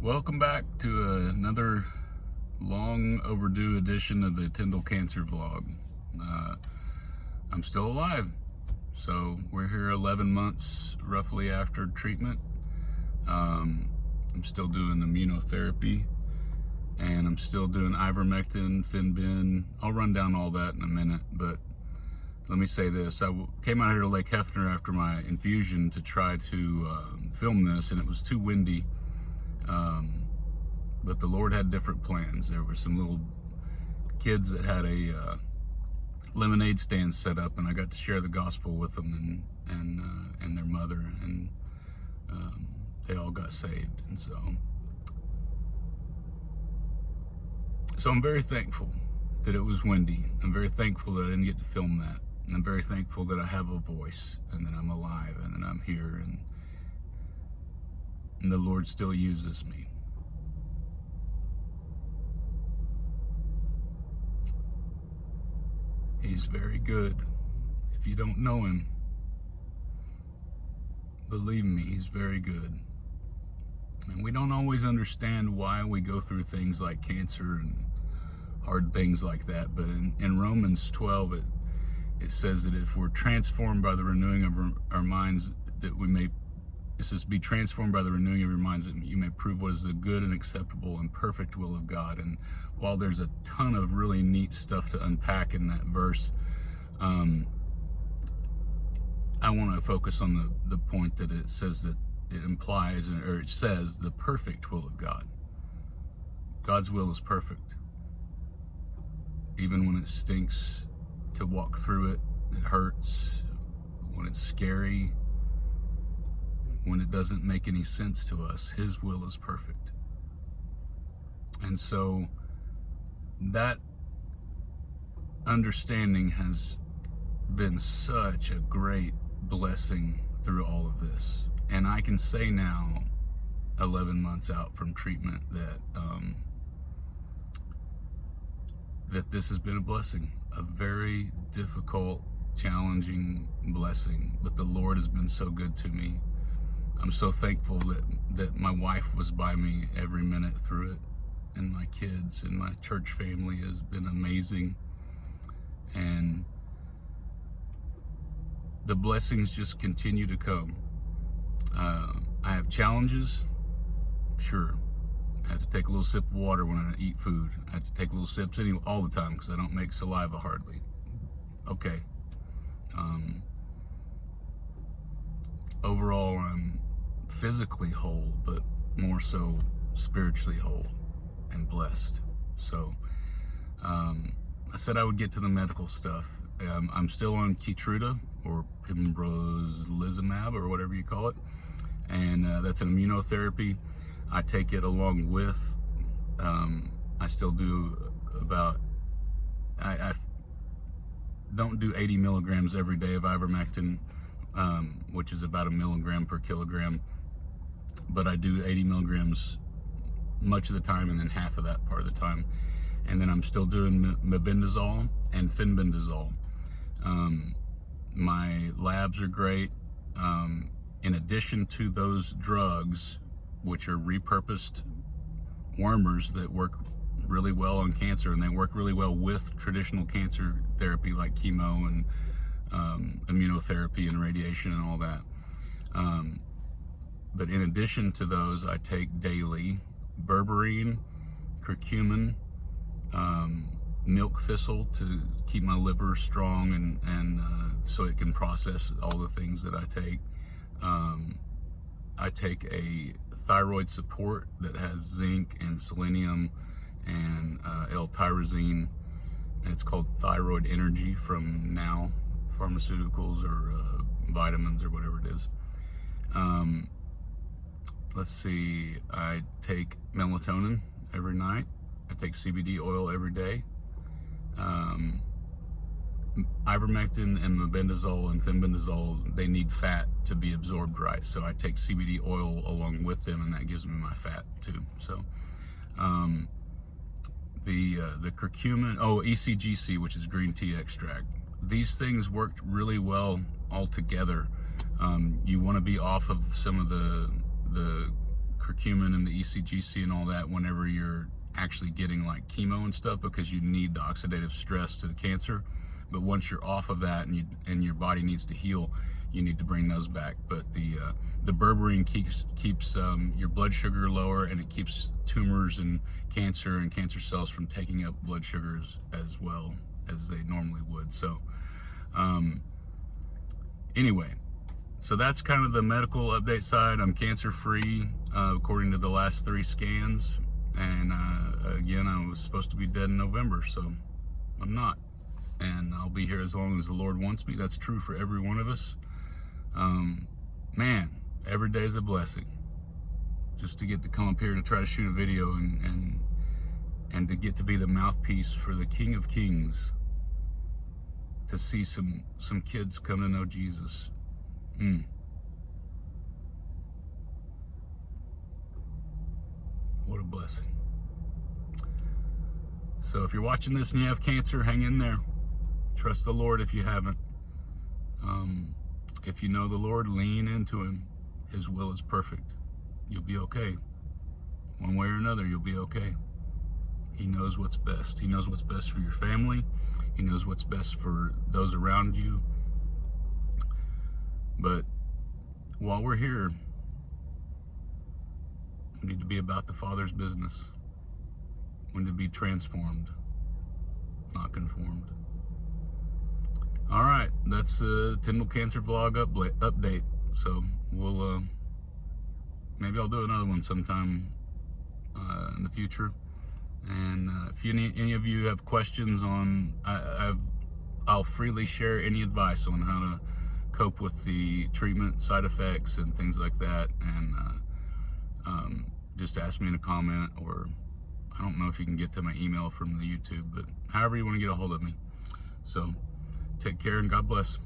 Welcome back to another long overdue edition of the Tyndall Cancer Vlog. I'm still alive, so we're here 11 months roughly after treatment. I'm still doing immunotherapy, and I'm still doing ivermectin, fenbendazole. I'll run down all that in a minute, but let me say this. I came out here to Lake Hefner after my infusion to try to film this, and it was too windy. But the Lord had different plans. There were some little kids that had a lemonade stand set up, and I got to share the gospel with them and their mother, and they all got saved. And so I'm very thankful that it was windy. I'm very thankful that I didn't get to film that. I'm very thankful that I have a voice, and that I'm alive, and that I'm here, and the Lord still uses me. He's very good. If you don't know him, believe me, he's very good. And we don't always understand why we go through things like cancer and hard things like that, but in Romans 12 it says that if we're transformed by the renewing of our minds, that we may, it says, be transformed by the renewing of your minds, that you may prove what is the good and acceptable and perfect will of God. And while there's a ton of really neat stuff to unpack in that verse, I want to focus on the point that it says, that it implies, or it says, the perfect will of God. God's will is perfect. Even when it stinks to walk through it, it hurts, when it's scary, when it doesn't make any sense to us, his will is perfect. And so that understanding has been such a great blessing through all of this. And I can say now, 11 months out from treatment, that that this has been a blessing, a very difficult, challenging blessing, but the Lord has been so good to me. I'm so thankful that my wife was by me every minute through it, and my kids and my church family has been amazing. And the blessings just continue to come. I have challenges, sure. I have to take a little sip of water when I eat food. I have to take little sips all the time because I don't make saliva hardly. Okay. Overall, I'm physically whole, but more so spiritually whole and blessed. So I said I would get to the medical stuff. I'm still on Keytruda, or pembrolizumab, or whatever you call it, and that's an immunotherapy. I take it along with, I still do about, I don't do 80 milligrams every day of ivermectin, which is about 1 milligram per kilogram, but I do 80 milligrams much of the time, and then half of that part of the time. And then I'm still doing mebendazole and fenbendazole. My labs are great. In addition to those drugs, which are repurposed wormers that work really well on cancer, and they work really well with traditional cancer therapy like chemo and immunotherapy and radiation and all that. But in addition to those, I take daily berberine, curcumin, milk thistle to keep my liver strong, and so it can process all the things that I take. I take a thyroid support that has zinc and selenium and L-tyrosine. It's called Thyroid Energy from Now Pharmaceuticals, or vitamins, or whatever it is. Let's see, I take melatonin every night. I take CBD oil every day. Ivermectin and mebendazole and fenbendazole, they need fat to be absorbed right, so I take CBD oil along with them, and that gives me my fat too. So the curcumin, ECGC, which is green tea extract, these things worked really well all together. You want to be off of some of the curcumin and the ECGC and all that whenever you're actually getting like chemo and stuff, because you need the oxidative stress to the cancer. But once you're off of that and your body needs to heal, you need to bring those back. But the berberine keeps your blood sugar lower, and it keeps tumors and cancer cells from taking up blood sugars as well as they normally would. So anyway, so that's kind of the medical update side. I'm cancer free according to the last 3 scans, and again, I was supposed to be dead in November, so I'm not, and I'll be here as long as the Lord wants me. That's true for every one of us. Man, every day is a blessing. Just to get to come up here to try to shoot a video and to get to be the mouthpiece for the King of Kings, to see some kids come to know Jesus. What a blessing. So if you're watching this and you have cancer, hang in there. Trust the Lord if you haven't. If you know the Lord, lean into Him. His will is perfect. You'll be okay. One way or another, you'll be okay. He knows what's best. He knows what's best for your family. He knows what's best for those around you. But while we're here, we need to be about the Father's business. We need to be transformed, not conformed. All right, that's a Tyndall Cancer Vlog update. So we'll maybe I'll do another one sometime in the future. And if any of you have questions on, I'll freely share any advice on how to cope with the treatment side effects and things like that. And just ask me in a comment, or I don't know if you can get to my email from the YouTube, but however you want to get a hold of me. So take care and God bless.